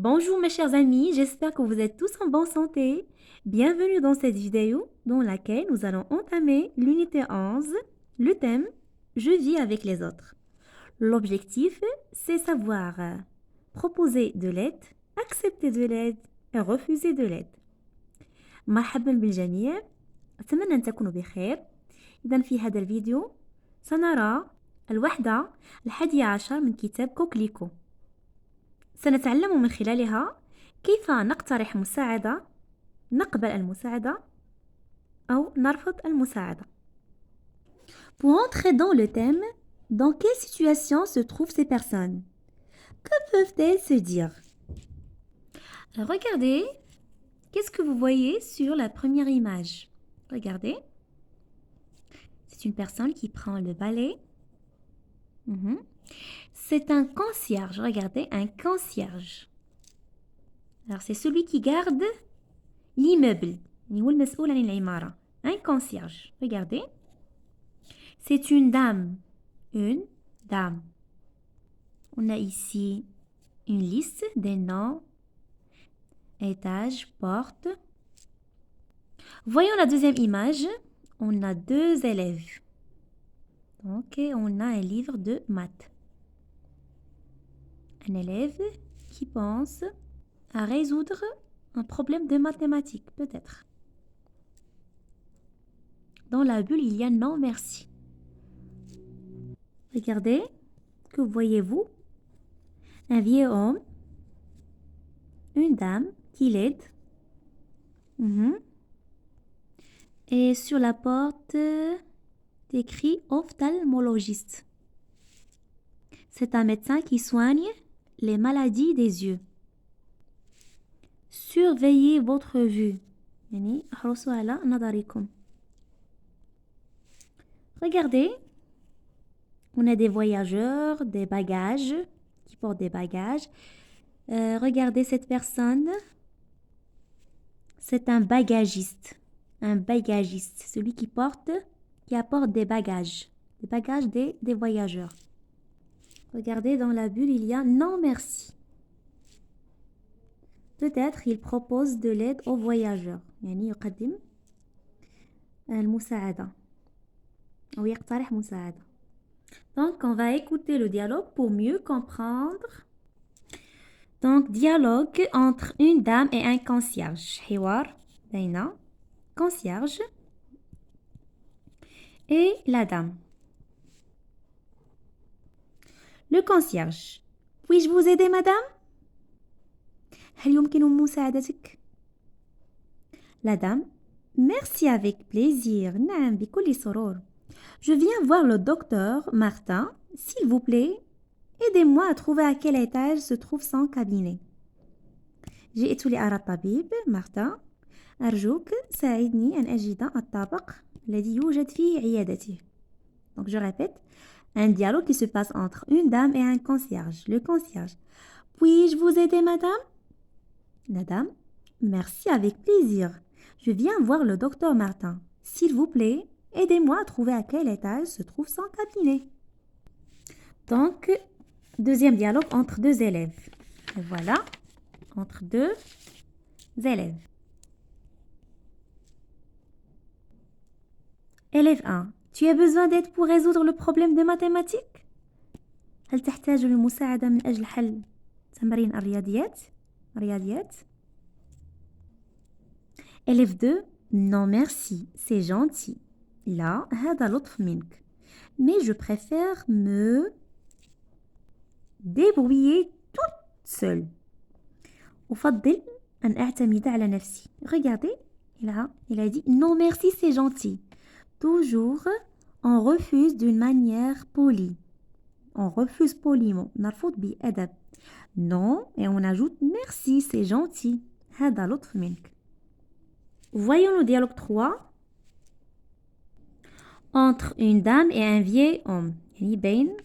Bonjour mes chers amis, j'espère que vous êtes tous en bonne santé. Bienvenue dans cette vidéo dans laquelle nous allons entamer l'unité 11, le thème Je vis avec les autres. L'objectif, c'est savoir proposer de l'aide, accepter de l'aide et refuser de l'aide. مرحبا بالجميع، أتمنى أن تكونوا بخير. إذن في هذا الفيديو سنرى الوحدة 11 من كتاب كوكليكو. سنتعلم من خلالها كيف نقترح مساعدة، نقبل المساعدة أو نرفض المساعدة. Pour entrer dans le thème, dans quelle situation se trouvent ces personnes? Que peuvent-elles se dire? Regardez, qu'est-ce que vous voyez sur la première image? Regardez, c'est une personne qui prend le balai. C'est un concierge, regardez, un concierge. Alors c'est celui qui garde l'immeuble. Un concierge, regardez. C'est une dame. Une dame. On a ici une liste des noms, étages, portes. Voyons la deuxième image. On a deux élèves. Donc, on a un livre de maths. Un élève qui pense à résoudre un problème de mathématiques, peut-être. Dans la bulle, il y a non merci. Regardez, que voyez-vous? Un vieux homme, une dame qui l'aide. Et sur la porte, écrit ophtalmologiste. C'est un médecin qui soigne les maladies des yeux. Surveillez votre vue. Regardez, on a des voyageurs, des bagages, qui portent des bagages. Regardez cette personne. C'est un bagagiste. Un bagagiste, celui qui apporte des bagages des voyageurs. Regardez, dans la bulle, il y a non merci. Peut-être il propose de l'aide aux voyageurs. يعني يقدم المساعدة أو يقترح مساعدة. Donc, on va écouter le dialogue pour mieux comprendre. Donc, dialogue entre une dame et un concierge. حوار بين concierge et la dame. Le concierge. Puis-je vous aider, madame? هل يمكن مساعدتك؟ La dame. Merci avec plaisir. نعم بكل سرور. Je viens voir le docteur Martin. S'il vous plaît, aidez-moi à trouver à quel étage se trouve son cabinet. جئت لأرى الطبيب مارتن. أرجوك ساعدني أن أجد الطابق الذي يوجد فيه عيادته. Donc je répète, un dialogue qui se passe entre une dame et un concierge. Le concierge. Puis-je vous aider, madame? La dame. Merci avec plaisir. Je viens voir le docteur Martin. S'il vous plaît, aidez-moi à trouver à quel étage se trouve son cabinet. Donc, deuxième dialogue entre deux élèves. Et voilà, entre deux élèves. Élève 1. Tu as besoin d'aide pour résoudre le problème de mathématiques? هل تحتاج للمساعدة من أجل حل تمارين الرياضيات؟ Élève 2. Non merci, c'est gentil. Là, هذا لطف منك. Mais je préfère me débrouiller toute seule. أفضل أن أعتمد على نفسي. Regardez, il a dit non merci, c'est gentil. Toujours, on refuse d'une manière polie. On refuse poliment. نرفض بأدب. Non, et on ajoute merci, c'est gentil. هذا لطف منك. Voyons le dialogue 3. Entre une dame et un vieil homme. يعني بين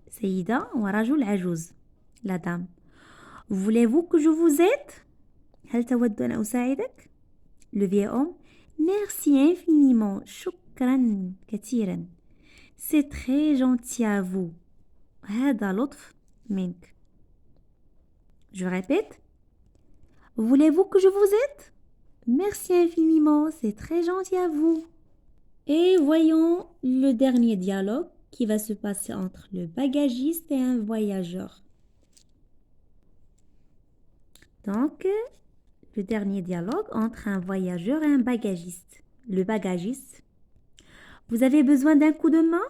سيدة ورجل عجوز. La dame. Voulez-vous que je vous aide? هل تود أن أساعدك? Le vieil homme. Merci infiniment. شكرا كثيرا. C'est très gentil à vous. هذا لطف منك. Je répète. Voulez-vous que je vous aide? Merci infiniment, c'est très gentil à vous. Et voyons le dernier dialogue qui va se passer entre le bagagiste et un voyageur. Donc, le dernier dialogue entre un voyageur et un bagagiste. Le bagagiste. Vous avez besoin d'un coup de main?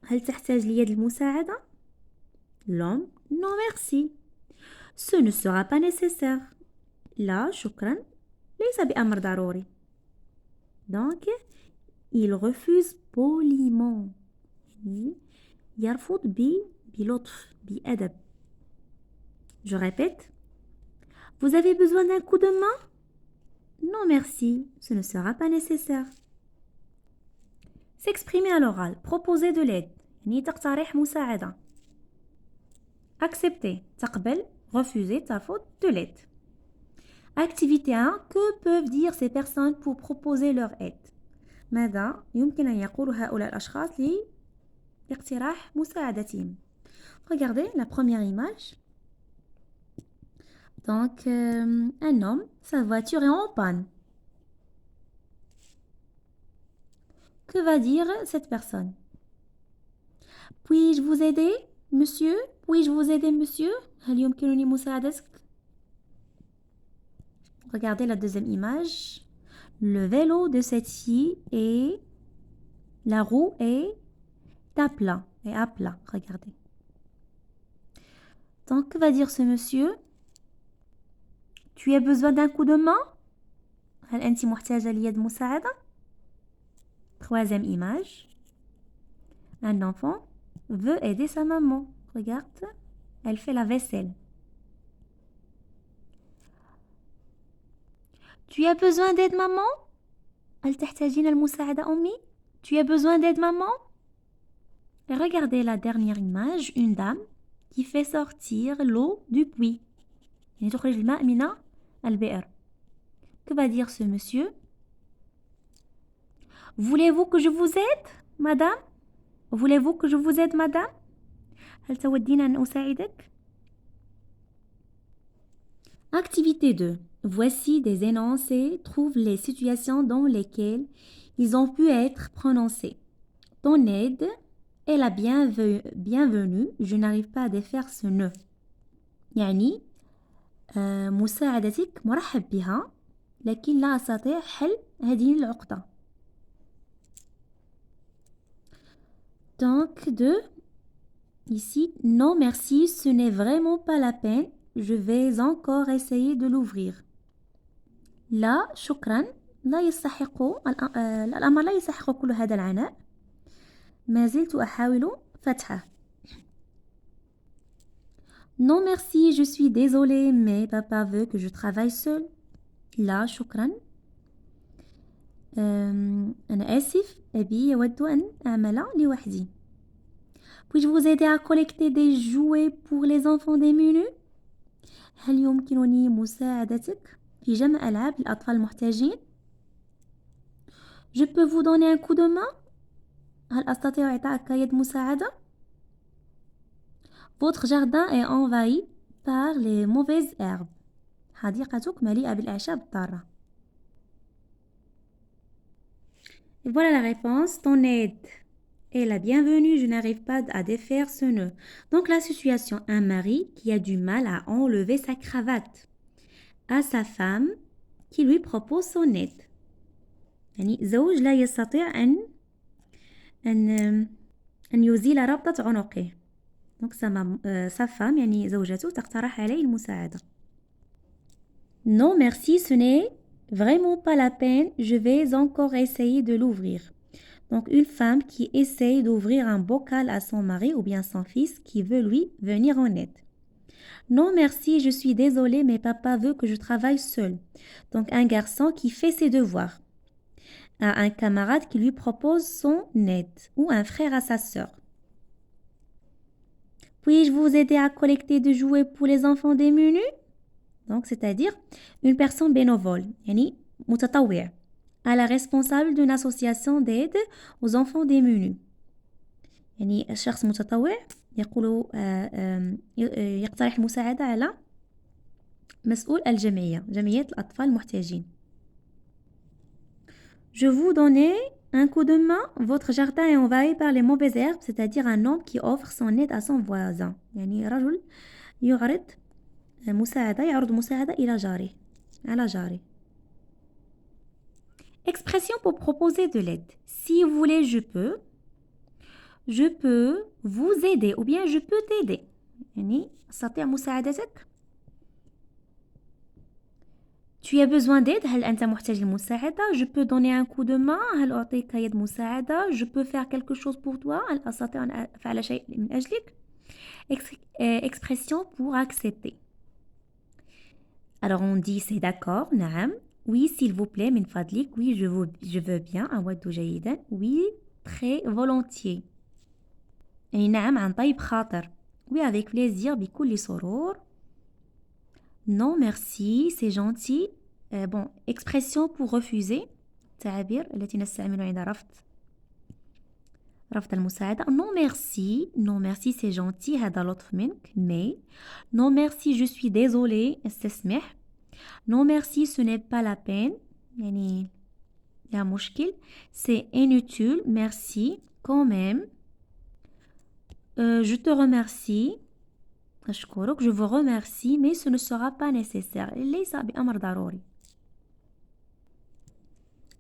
هل تحتاج ليد المساعدة؟ L'homme. Non merci. Ce ne sera pas nécessaire. لا شكرا. ليس بأمر ضروري. Donc, il refuse poliment. يرفض بلطف بأدب. Je répète. Vous avez besoin d'un coup de main? Non merci, ce ne sera pas nécessaire. S'exprimer à l'oral, proposer de l'aide. يعني تقترح مساعدة. Accepter, تقبل, refuser, ترفض, de l'aide. Activité 1. Que peuvent dire ces personnes pour proposer leur aide? ماذا يمكن أن يقول هؤلاء الأشخاص لاقتراح مساعدتهم? Regardez la première image. Donc, un homme, sa voiture est en panne. Que va dire cette personne? Puis-je vous aider, monsieur? Puis-je vous aider, monsieur? هل يمكنني مساعدتك? Regardez la deuxième image. Le vélo de cette fille et la roue est à plat. Regardez. Donc, que va dire ce monsieur? Tu as besoin d'un coup de main? هل أنت محتاجة ليد مساعدة? Troisième image. Un enfant veut aider sa maman. Regarde, elle fait la vaisselle. Tu as besoin d'aide, maman? هل تحتاجين المساعدة أمي? Tu as besoin d'aide, maman? Et regardez la dernière image, une dame qui fait sortir l'eau du puits. يعني تخرج الماء من البئر. Que va dire ce monsieur? Voulez-vous que je vous aide, madame? Voulez-vous que je vous aide, madame? هل تودين أن أساعدك? Activité 2. Voici des énoncés. Trouve les situations dans lesquelles ils ont pu être prononcés. Ton aide est la bienvenue. Je n'arrive pas à défaire ce nœud. يعني مساعدتك مرحب بها لكن لا أستطيع حل هذه العقدة. Donc, 2. Ici, non merci, ce n'est vraiment pas la peine. Je vais encore essayer de l'ouvrir. لا شكرا لا يستحق الأمر لا يستحق كل هذا العناء. ما زلت أحاول فتحه. Non merci, je suis désolée, mais papa veut que je travaille seul. لا شكرا. أنا آسف، أبي يود أن أعمل لوحدي. Puis-je vous aider à collecter des jouets pour les enfants démunis? هل يمكنني مساعدتك في جمع ألعاب للأطفال المحتاجين؟ Je peux vous donner un coup de main? هل أستطيع إعطائك يد مساعدة؟ Votre jardin est envahi par les mauvaises herbes. حديقتك مليئة بالأعشاب الضارة. Et voilà la réponse. Ton aide est la bienvenue. Je n'arrive pas à défaire ce nœud. Donc la situation, un mari qui a du mal à enlever sa cravate à sa femme qui lui propose son aide. يعني زوج لا يستطيع أن يزيل ربطة عنقه. Donc sa femme يعني زوجته تقترح عليه المساعدة. Non merci, ce n'est vraiment pas la peine. Je vais encore essayer de l'ouvrir. Donc une femme qui essaye d'ouvrir un bocal à son mari ou bien son fils qui veut lui venir en aide. Non merci, je suis désolée, mais papa veut que je travaille seul. Donc un garçon qui fait ses devoirs à un camarade qui lui propose son aide ou un frère à sa sœur. Puis-je vous aider à collecter des jouets pour les enfants démunis? Donc c'est-à-dire une personne bénévole, يعني متطوع, à la responsable d'une association d'aide aux enfants démunis. يعني الشخص متطوع يقترح المساعدة على مسؤول الجمعية جمعية الأطفال المحتاجين. Je vous donnais un coup de main, votre jardin est envahi par les mauvaises herbes, c'est-à-dire un homme qui offre son aide à son voisin. يعني رجل يعرض مساعدة إلى جاره على جاره. Expression pour proposer de l'aide. Si vous voulez, je peux vous aider ou bien je peux t'aider. يعني أستطيع مساعدتك. Tu as besoin d'aide. هل أنت محتاج للمساعدة؟ Je peux donner un coup de main. هل أعطيك يد مساعدة؟ Je peux faire quelque chose pour toi. هل أستطيع أن أفعل شيء من أجلك؟ Expression pour accepter. Alors on dit c'est d'accord. نعم. Oui, s'il vous plaît, من فضلك. Oui, je veux bien. أود جيدا. Oui, très volontiers. أي نعم عن طيب خاطر. Oui, avec plaisir. بكل سرور. Non, merci, c'est gentil. Bon, expression pour refuser. تعابير التي نستعمل عند رفض المساعدة. Non, merci. Non, merci, c'est gentil. هذا لطف منك. Mais. Non, merci, je suis désolée. استسمح. Non, merci, ce n'est pas la peine. يعني يا مشكل. C'est inutile. Merci. Quand même. Je te remercie. أشكرك. Je vous remercie, mais ce ne sera pas nécessaire. ليس بأمر ضروري.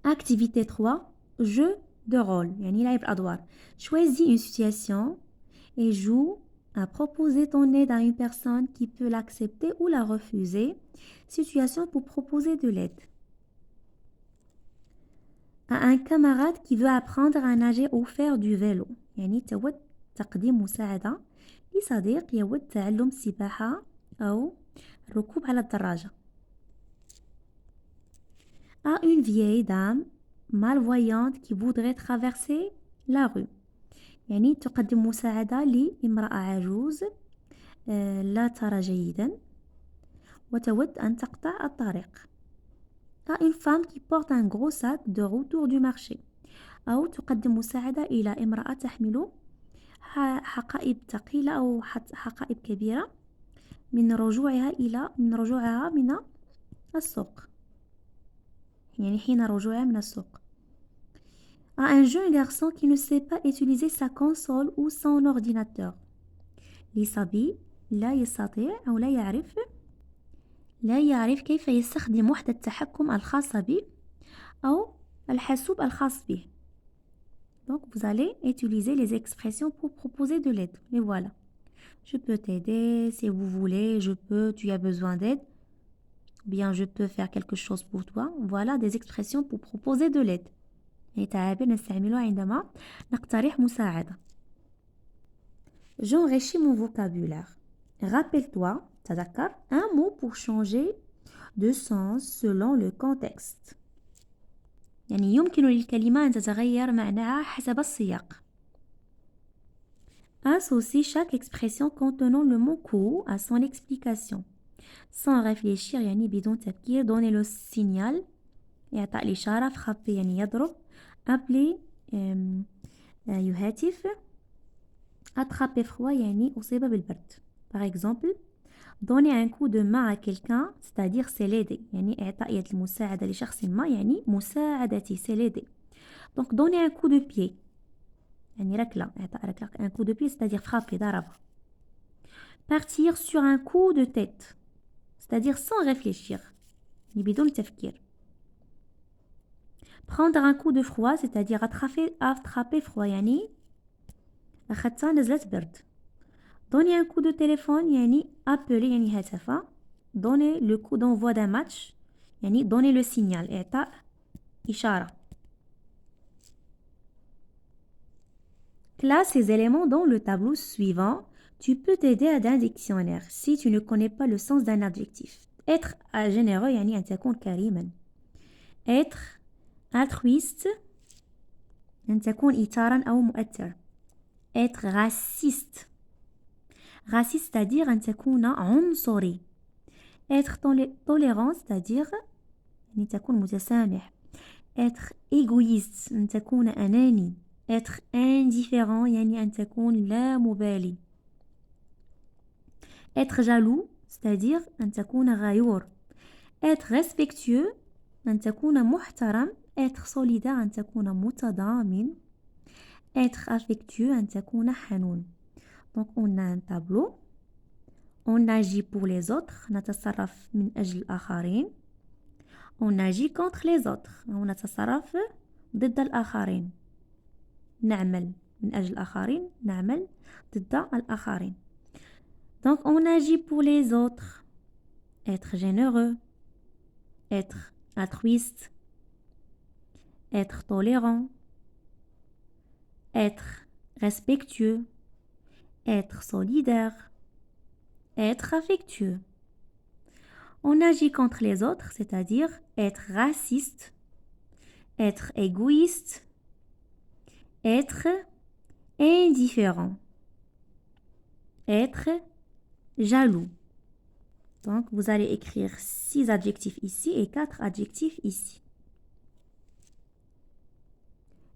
Activité 3. Jeu de rôle. يعني لعب الأدوار. Choisis une situation et joue à proposer ton aide à une personne qui peut l'accepter ou la refuser. Situation pour proposer de l'aide. À un camarade qui veut apprendre à nager ou faire du vélo. يعني تود تقديم مساعدة لصديق يود تعلم السباحة أو الركوب على الدراجة. À une vieille dame malvoyante qui voudrait traverser la rue. يعني تقدم مساعدة لامرأة عجوز لا ترى جيدا وتود أن تقطع الطريق. À une femme qui porte un gros sac de retour du marché. أو تقدم مساعدة إلى امرأة تحمل حقائب ثقيلة أو حقائب كبيرة من رجوعها من السوق. يعني حين رجوعها من السوق. À un jeune garçon qui ne sait pas utiliser sa console ou son ordinateur. لصبي لا يستطيع أو لا يعرف كيف يستخدم وحدة التحكم الخاصة به أو الحاسوب الخاص به. Donc vous allez utiliser les expressions pour proposer de l'aide. Et voilà. Je peux t'aider si vous voulez, je peux, tu as besoin d'aide. Bien, je peux faire quelque chose pour toi. Voilà des expressions pour proposer de l'aide. تعابير نستعملها عندما نقترح مساعدة. J'enrichis mon vocabulaire. Rappelle-toi, تذكر, un mot pour changer de sens selon le contexte. يعني يمكن للكلمة أن تتغير معناها حسب السياق. Associe chaque expression contenant le mot court à son explication. Sans réfléchir يعني بدون تفكير. Donner le signal إعطاء الإشارة. frapper يعني يضرب. appeler يهاتف. attraper froid يعني أصيب بالبرد. Par exemple, donner un coup de main à quelqu'un, c'est-à-dire c'est l'aider. يعني إعطاء يد المساعدة لشخص ما يعني مساعدتي c'est l'aider. Donc donner un coup de pied يعني ركلة. إعطاء ركلة. un coup de pied c'est-à-dire frapper ضرب. Partir sur un coup de tête c'est-à-dire sans réfléchir يعني بدون تفكير. Prendre un coup de froid c'est-à-dire attraper froid يعني أخذتها نزلت برد. Donner un coup de téléphone يعني appeler يعني هاتفة. Donner le coup d'envoi d'un match يعني donner le signal إعطاء إشارة. Classe ces éléments dans le tableau suivant. Tu peux t'aider à un dictionnaire si tu ne connais pas le sens d'un adjectif. Être généreux يعني أن تكون كريما. Être altruiste أن تكون إيثارا أو مؤثر. Être raciste. Raciste c'est-à-dire أن تكون عنصري. Être tolérant c'est-à-dire أن تكون متسامح. Être égoïste أن تكون أناني. Être indifférent يعني أن تكون لا مبالي. Être jaloux c'est-à-dire أن تكون غيور. être respectueux أن تكون محترم. être solidaire أن تكون متضامن. être affectueux أن تكون حنون. donc on a un tableau. on agit pour les autres نتصرف من أجل الآخرين. on agit contre les autres ونتصرف ضد الآخرين. نعمل من أجل الآخرين نعمل ضد الآخرين. donc on agit pour les autres. être généreux, être altruiste, être tolérant, être respectueux, être solidaire, être affectueux. On agit contre les autres, c'est-à-dire être raciste, être égoïste, être indifférent, être jaloux. Donc, vous allez écrire 6 adjectifs ici et 4 adjectifs ici.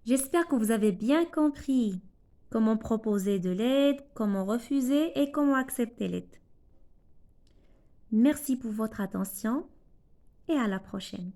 J'espère que vous avez bien compris comment proposer de l'aide, comment refuser et comment accepter l'aide. Merci pour votre attention et à la prochaine.